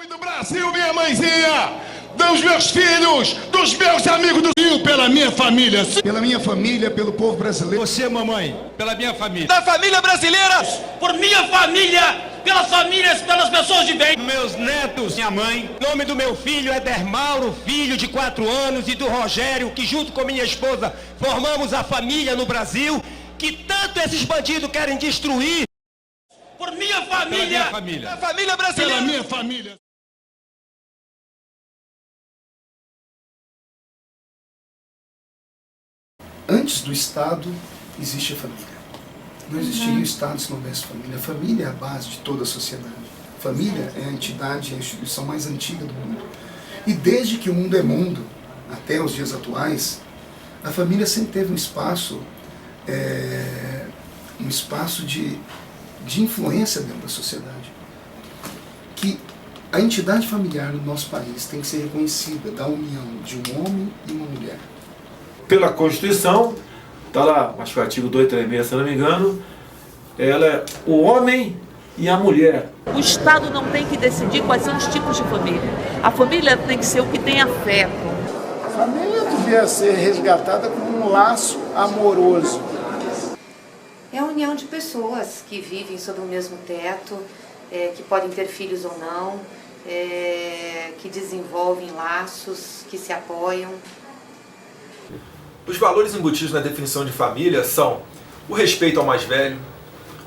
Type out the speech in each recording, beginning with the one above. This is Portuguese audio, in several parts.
nome do Brasil, minha mãezinha, dos meus filhos, dos meus amigos do Rio, pela minha família. Pela minha família, pelo povo brasileiro. Você, mamãe, pela minha família. Da família brasileira! Por minha família, pelas famílias, pelas pessoas de bem. Meus netos, minha mãe. O nome do meu filho é Dermauro, filho de 4 anos, e do Rogério, que junto com minha esposa formamos a família no Brasil, que tanto esses bandidos querem destruir. Por minha família. Pela minha família. Da família brasileira! Pela minha família. Antes do Estado, existe a família. Não existiria o Estado se não houvesse família. A família é a base de toda a sociedade. A família é a entidade, é a instituição mais antiga do mundo. E desde que o mundo é mundo, até os dias atuais, a família sempre teve um espaço de influência dentro da sociedade. Que a entidade familiar no nosso país tem que ser reconhecida da união de um homem e uma mulher. Pela Constituição, está lá, acho que o artigo 236, se não me engano, ela é o homem e a mulher. O Estado não tem que decidir quais são os tipos de família. A família tem que ser o que tem afeto. A família devia ser resgatada como um laço amoroso. É a união de pessoas que vivem sob o mesmo teto, que podem ter filhos ou não, que desenvolvem laços, que se apoiam. Os valores embutidos na definição de família são o respeito ao mais velho,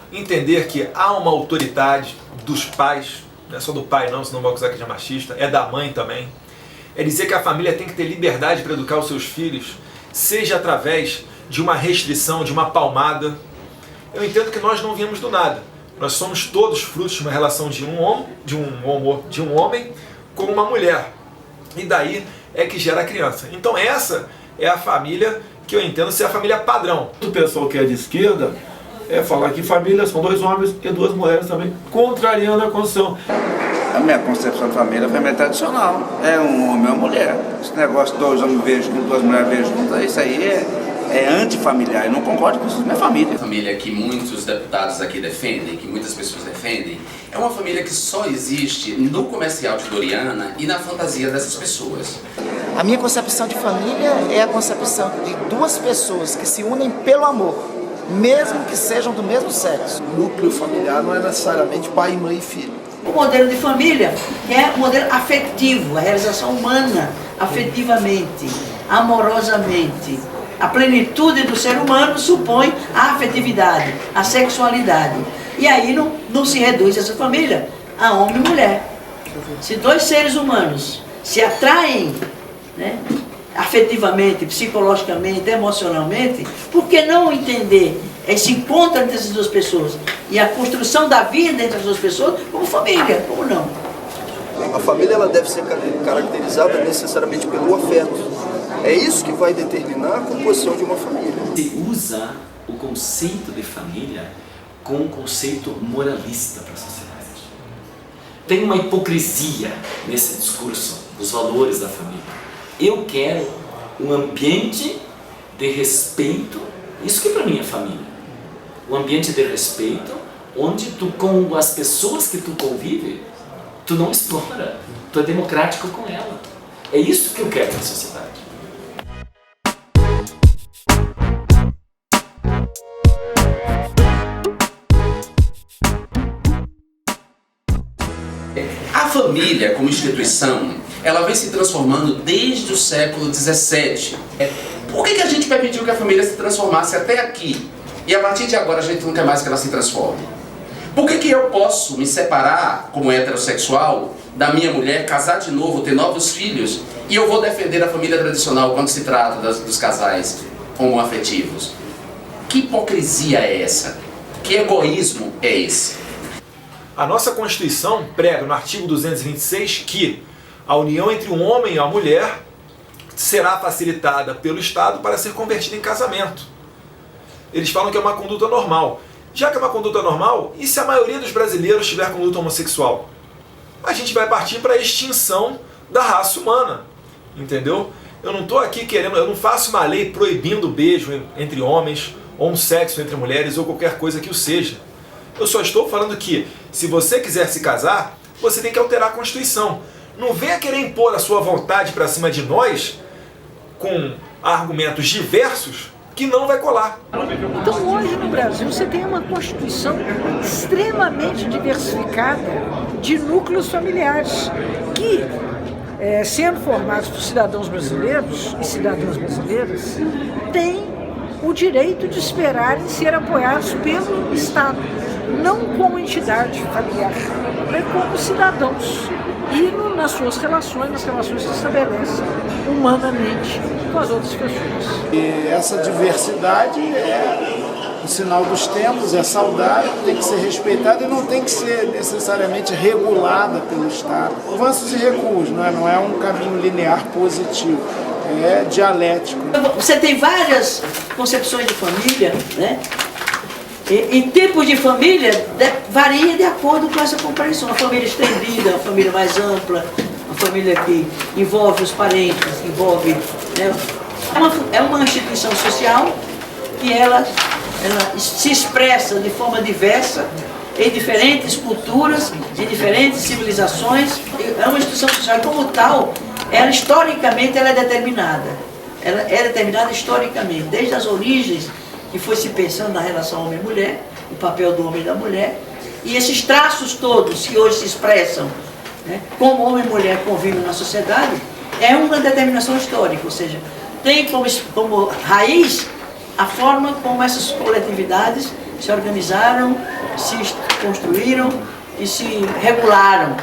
entender que há uma autoridade dos pais, não é só do pai não, senão vou acusar que é machista, é da mãe também. É dizer que a família tem que ter liberdade para educar os seus filhos, seja através de uma restrição, de uma palmada. Eu entendo que nós não viemos do nada. Nós somos todos frutos de uma relação de um homem com uma mulher. E daí é que gera a criança. Então essa é a família que eu entendo ser a família padrão. O pessoal que é de esquerda é falar que família são 2 homens e 2 mulheres também, contrariando a Constituição. A minha concepção de família é família tradicional. É um homem e uma mulher. Esse negócio de 2 homens ver juntos, 2 mulheres ver juntas, isso aí é antifamiliar. Eu não concordo com isso, minha família. A família que muitos deputados aqui defendem, que muitas pessoas defendem, é uma família que só existe no comercial de Doriana e na fantasia dessas pessoas. A minha concepção de família é a concepção de 2 pessoas que se unem pelo amor, mesmo que sejam do mesmo sexo. O núcleo familiar não é necessariamente pai, mãe e filho. O modelo de família é um modelo afetivo, a realização humana, afetivamente, amorosamente. A plenitude do ser humano supõe a afetividade, a sexualidade. E aí não se reduz essa família a homem e mulher. Se 2 seres humanos se atraem, né, afetivamente, psicologicamente, emocionalmente, por que não entender esse encontro entre essas 2 pessoas e a construção da vida entre as 2 pessoas como família, como não? A família ela deve ser caracterizada necessariamente pelo afeto. É isso que vai determinar a composição de uma família. Se usa o conceito de família como um conceito moralista para a sociedade. Tem uma hipocrisia nesse discurso dos valores da família. Eu quero um ambiente de respeito, isso que para mim é família. Um ambiente de respeito onde tu, com as pessoas que tu convive, tu não explora, tu é democrático com ela. É isso que eu quero na sociedade. A família, como instituição, ela vem se transformando desde o século XVII. Por que a gente permitiu que a família se transformasse até aqui? E a partir de agora a gente não quer mais que ela se transforme? Por que eu posso me separar, como heterossexual, da minha mulher, casar de novo, ter novos filhos, e eu vou defender a família tradicional quando se trata dos casais homoafetivos? Que hipocrisia é essa? Que egoísmo é esse? A nossa Constituição prega no artigo 226 que a união entre um homem e uma mulher será facilitada pelo Estado para ser convertida em casamento. Eles falam que é uma conduta normal. Já que é uma conduta normal, e se a maioria dos brasileiros tiver conduta homossexual? A gente vai partir para a extinção da raça humana, entendeu? Eu não estou aqui querendo, eu não faço uma lei proibindo beijo entre homens, ou um sexo entre mulheres, ou qualquer coisa que o seja. Eu só estou falando que, se você quiser se casar, você tem que alterar a Constituição. Não venha querer impor a sua vontade para cima de nós com argumentos diversos que não vai colar. Então hoje no Brasil você tem uma Constituição extremamente diversificada de núcleos familiares que, sendo formados por cidadãos brasileiros e cidadãs brasileiras, têm o direito de esperar e ser apoiados pelo Estado, não como entidade familiar, mas como cidadãos. E nas suas relações, nas relações que se estabelecem humanamente com as outras pessoas. E essa diversidade é um sinal dos tempos, é saudável, tem que ser respeitada e não tem que ser necessariamente regulada pelo Estado. Avanços e recuos, não é um caminho linear positivo, é dialético. Você tem várias concepções de família, né? Em tipos de família, varia de acordo com essa compreensão. A família estendida, a família mais ampla, a família que envolve os parentes, envolve... Né? É uma instituição social que ela se expressa de forma diversa em diferentes culturas, em diferentes civilizações. É uma instituição social como tal, historicamente ela é determinada. Ela é determinada historicamente, desde as origens que foi se pensando na relação homem-mulher, o papel do homem e da mulher, e esses traços todos que hoje se expressam, né, como homem e mulher convivem na sociedade, é uma determinação histórica, ou seja, tem como raiz a forma como essas coletividades se organizaram, se construíram e se regularam,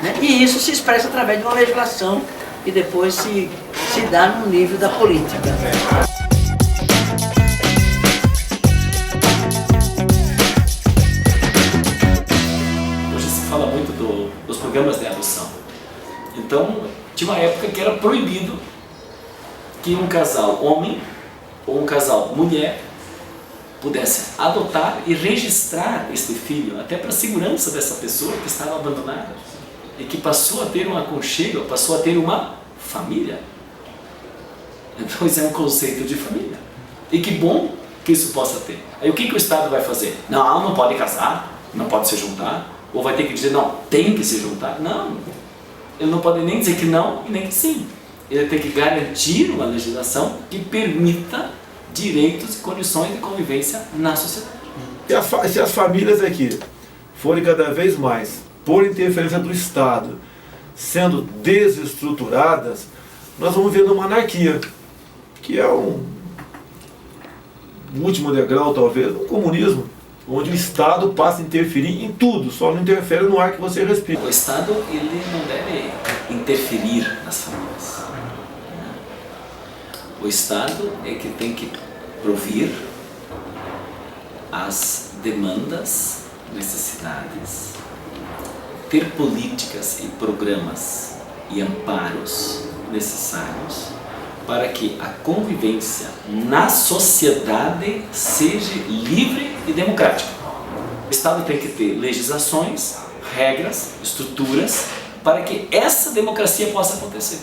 né, e isso se expressa através de uma legislação que depois se dá no nível da política. Dos programas de adoção. Então, tinha uma época que era proibido que um casal homem ou um casal mulher pudesse adotar e registrar este filho, até para a segurança dessa pessoa que estava abandonada e que passou a ter um aconchego, passou a ter uma família. Então, isso é um conceito de família. E que bom que isso possa ter. Aí o que o Estado vai fazer? Não pode casar, não pode se juntar. Ou vai ter que dizer, não, tem que se juntar. Não, ele não pode nem dizer que não e nem que sim. Ele tem que garantir uma legislação que permita direitos e condições de convivência na sociedade. E se as famílias aqui forem cada vez mais, por interferência do Estado, sendo desestruturadas, nós vamos ver uma anarquia, que é um último degrau, talvez, um comunismo, onde o Estado passa a interferir em tudo, só não interfere no ar que você respira. O Estado, ele não deve interferir nas famílias. O Estado é que tem que provir as demandas, necessidades, ter políticas e programas e amparos necessários para que a convivência na sociedade seja livre e democrática. O Estado tem que ter legislações, regras, estruturas para que essa democracia possa acontecer.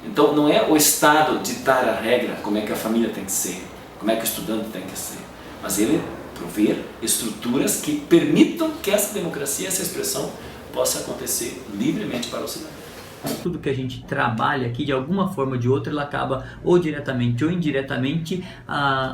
Então não é o Estado ditar a regra, como é que a família tem que ser, como é que o estudante tem que ser, mas ele prover estruturas que permitam que essa democracia, essa expressão possa acontecer livremente para o cidadão. Tudo que a gente trabalha aqui, de alguma forma ou de outra, ela acaba ou diretamente ou indiretamente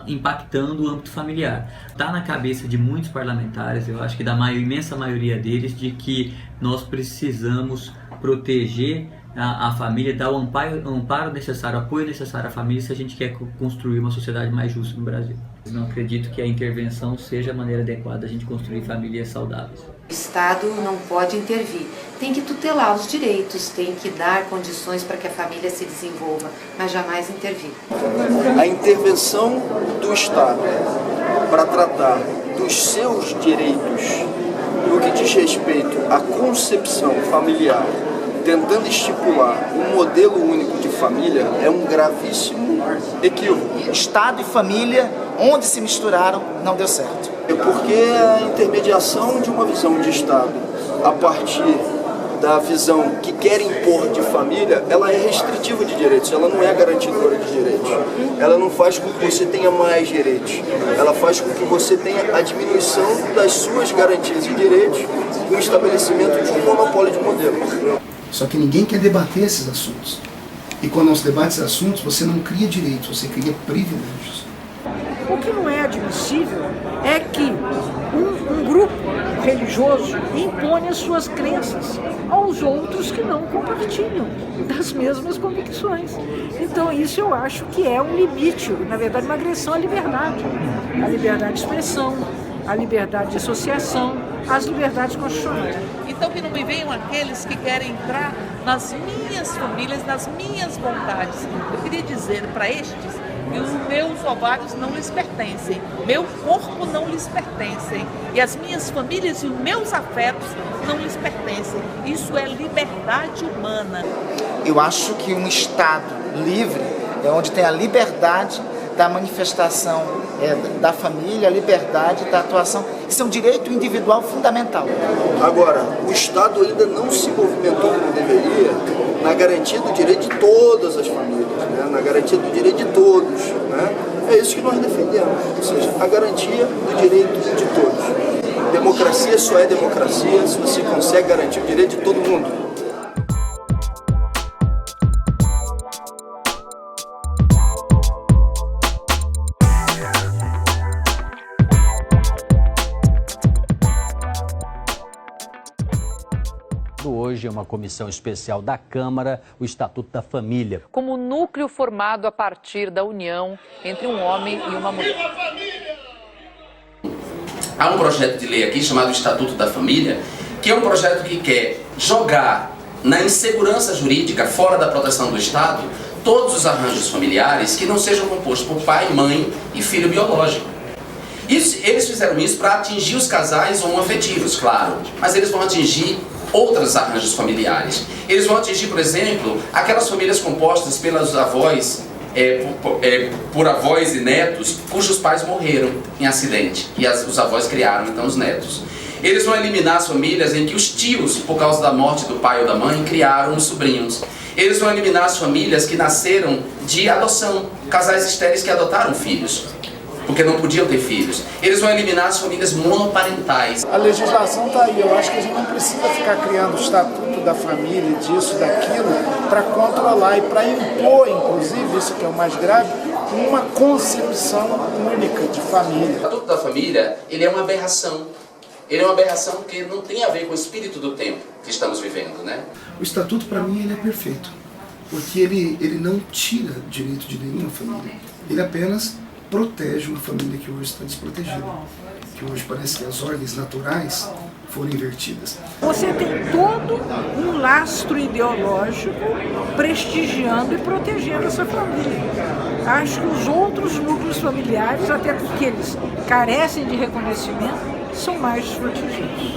impactando o âmbito familiar. Está na cabeça de muitos parlamentares, eu acho que da imensa maioria deles, de que nós precisamos proteger a família, dar o amparo necessário, o apoio necessário à família se a gente quer construir uma sociedade mais justa no Brasil. Eu não acredito que a intervenção seja a maneira adequada de a gente construir famílias saudáveis. O Estado não pode intervir, tem que tutelar os direitos, tem que dar condições para que a família se desenvolva, mas jamais intervir. A intervenção do Estado para tratar dos seus direitos no que diz respeito à concepção familiar, tentando estipular um modelo único de família, é um gravíssimo equívoco. Estado e família, onde se misturaram, não deu certo. É porque a intermediação de uma visão de Estado a partir da visão que quer impor de família, ela é restritiva de direitos, ela não é garantidora de direitos. ela não faz com que você tenha mais direitos, ela faz com que você tenha a diminuição das suas garantias e direitos e o estabelecimento de um monopólio de modelo. Só que ninguém quer debater esses assuntos. E quando não se debate esses assuntos, você não cria direitos, você cria privilégios. O que não é admissível é que um grupo religioso impõe as suas crenças aos outros que não compartilham das mesmas convicções. Então isso eu acho que é um limite, na verdade uma agressão à liberdade de expressão, à liberdade de associação, às liberdades constitucionais. Então que não me venham aqueles que querem entrar nas minhas famílias, nas minhas vontades. Eu queria dizer para estes que os meus ovários não lhes pertencem, meu corpo não lhes pertencem, e as minhas famílias e os meus afetos não lhes pertencem. Isso é liberdade humana. Eu acho que um Estado livre é onde tem a liberdade da manifestação da família, a liberdade da atuação. Isso é um direito individual fundamental. Agora, o Estado ainda não se movimentou como deveria na garantia do direito de todas as famílias, né? Na garantia do direito de todos. Né? É isso que nós defendemos, ou seja, a garantia do direito de todos. Democracia só é democracia se você consegue garantir o direito de todo mundo. Hoje é uma comissão especial da Câmara, o Estatuto da Família. Como núcleo formado a partir da união entre um homem e uma mulher. Há um projeto de lei aqui chamado Estatuto da Família, que é um projeto que quer jogar na insegurança jurídica, fora da proteção do Estado, todos os arranjos familiares que não sejam compostos por pai, mãe e filho biológico. Eles fizeram isso para atingir os casais homoafetivos, claro, mas eles vão atingir outros arranjos familiares. Eles vão atingir, por exemplo, aquelas famílias compostas pelos avós, por avós e netos cujos pais morreram em acidente e os avós criaram então os netos. Eles vão eliminar as famílias em que os tios, por causa da morte do pai ou da mãe, criaram os sobrinhos. Eles vão eliminar as famílias que nasceram de adoção, casais estéreis que adotaram filhos, porque não podiam ter filhos. Eles vão eliminar as famílias monoparentais. A legislação está aí. Eu acho que a gente não precisa ficar criando o estatuto da família, disso, daquilo, para controlar e para impor, inclusive, isso que é o mais grave, uma concepção única de família. O Estatuto da Família, ele é uma aberração. Ele é uma aberração porque não tem a ver com o espírito do tempo que estamos vivendo, né? O Estatuto, para mim, ele é perfeito. Porque ele não tira direito de nenhuma família. Ele apenas protege uma família que hoje está desprotegida, que hoje parece que as ordens naturais foram invertidas. Você tem todo um lastro ideológico prestigiando e protegendo essa família. Acho que os outros núcleos familiares, até porque eles carecem de reconhecimento, são mais desprotegidos.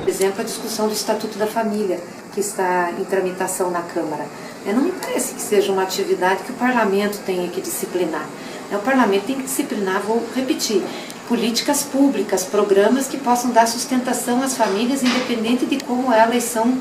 Por exemplo, a discussão do Estatuto da Família, que está em tramitação na Câmara. Não me parece que seja uma atividade que o Parlamento tenha que disciplinar. O Parlamento tem que disciplinar, vou repetir, políticas públicas, programas que possam dar sustentação às famílias, independente de como elas são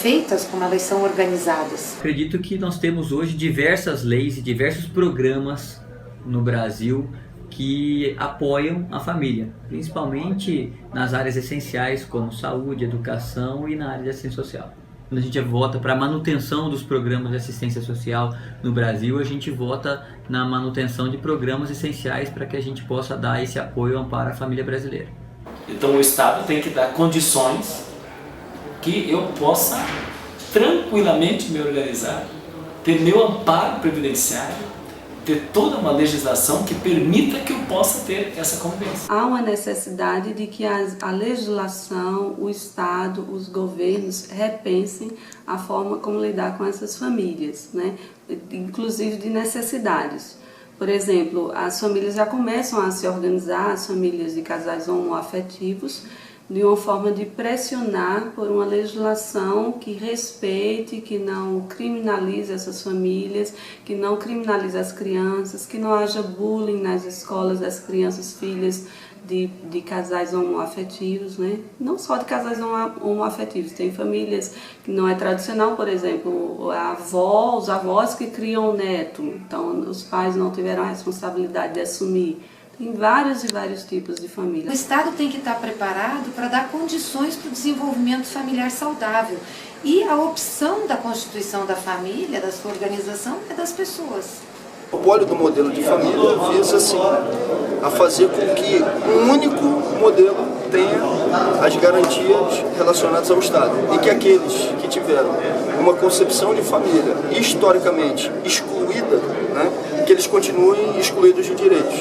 feitas, como elas são organizadas. Acredito que nós temos hoje diversas leis e diversos programas no Brasil que apoiam a família, principalmente nas áreas essenciais como saúde, educação e na área de assistência social. Quando a gente vota para a manutenção dos programas de assistência social no Brasil, a gente vota na manutenção de programas essenciais para que a gente possa dar esse apoio e amparo à família brasileira. Então o Estado tem que dar condições que eu possa tranquilamente me organizar, ter meu amparo previdenciário, ter toda uma legislação que permita que eu possa ter essa convivência. Há uma necessidade de que a legislação, o Estado, os governos repensem a forma como lidar com essas famílias, né? Inclusive de necessidades. Por exemplo, as famílias já começam a se organizar, as famílias de casais homoafetivos, de uma forma de pressionar por uma legislação que respeite, que não criminalize essas famílias, que não criminalize as crianças, que não haja bullying nas escolas das crianças filhas de casais homoafetivos, né? Não só de casais homoafetivos, tem famílias que não é tradicional, por exemplo, os avós que criam o neto, então os pais não tiveram a responsabilidade de assumir. Tem vários e vários tipos de famílias. O Estado tem que estar preparado para dar condições para o desenvolvimento familiar saudável. E a opção da constituição da família, da sua organização, é das pessoas. O monopólio do modelo de família visa, assim, a fazer com que um único modelo tenha as garantias relacionadas ao Estado. E que aqueles que tiveram uma concepção de família historicamente excluída, né, que eles continuem excluídos de direitos.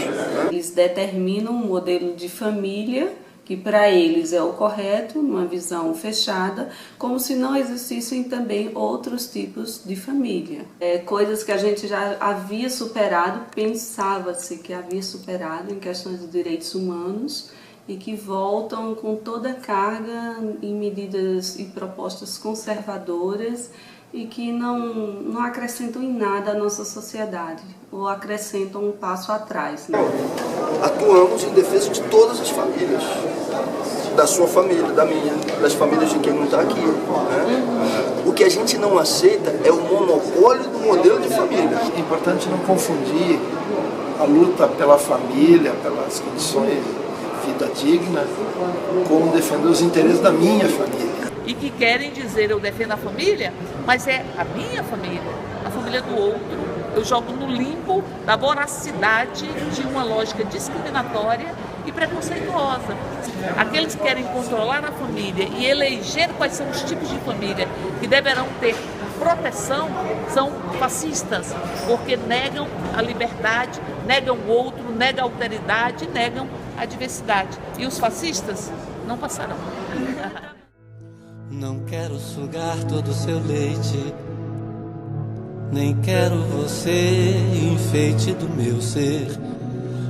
Eles determinam um modelo de família que para eles é o correto, numa visão fechada, como se não existissem também outros tipos de família. Coisas que a gente já havia superado, pensava-se que havia superado em questões de direitos humanos, e que voltam com toda a carga em medidas e propostas conservadoras e que não acrescentam em nada à nossa sociedade, ou acrescentam um passo atrás. Né? Atuamos em defesa de todas as famílias, da sua família, da minha, das famílias de quem não está aqui. Né? O que a gente não aceita é o monopólio do modelo de família. É importante não confundir a luta pela família, pelas condições de vida digna, com defender os interesses da minha família. E que querem dizer, eu defendo a família, mas é a minha família, a família do outro. Eu jogo no limbo da voracidade de uma lógica discriminatória e preconceituosa. Aqueles que querem controlar a família e eleger quais são os tipos de família que deverão ter proteção são fascistas, porque negam a liberdade, negam o outro, negam a alteridade, negam a diversidade. E os fascistas não passarão. Não quero sugar todo o seu leite, nem quero você enfeite do meu ser.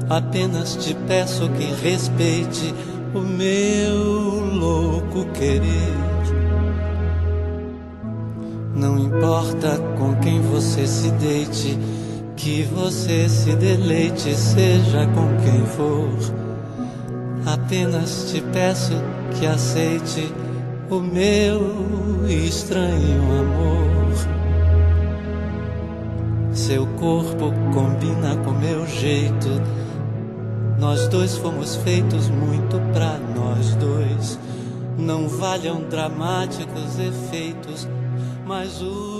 Apenas te peço que respeite o meu louco querer. Não importa com quem você se deite, que você se deleite, seja com quem for. Apenas te peço que aceite o meu estranho amor. Seu corpo combina com meu jeito. Nós dois fomos feitos muito pra nós dois. Não valham dramáticos efeitos, mas o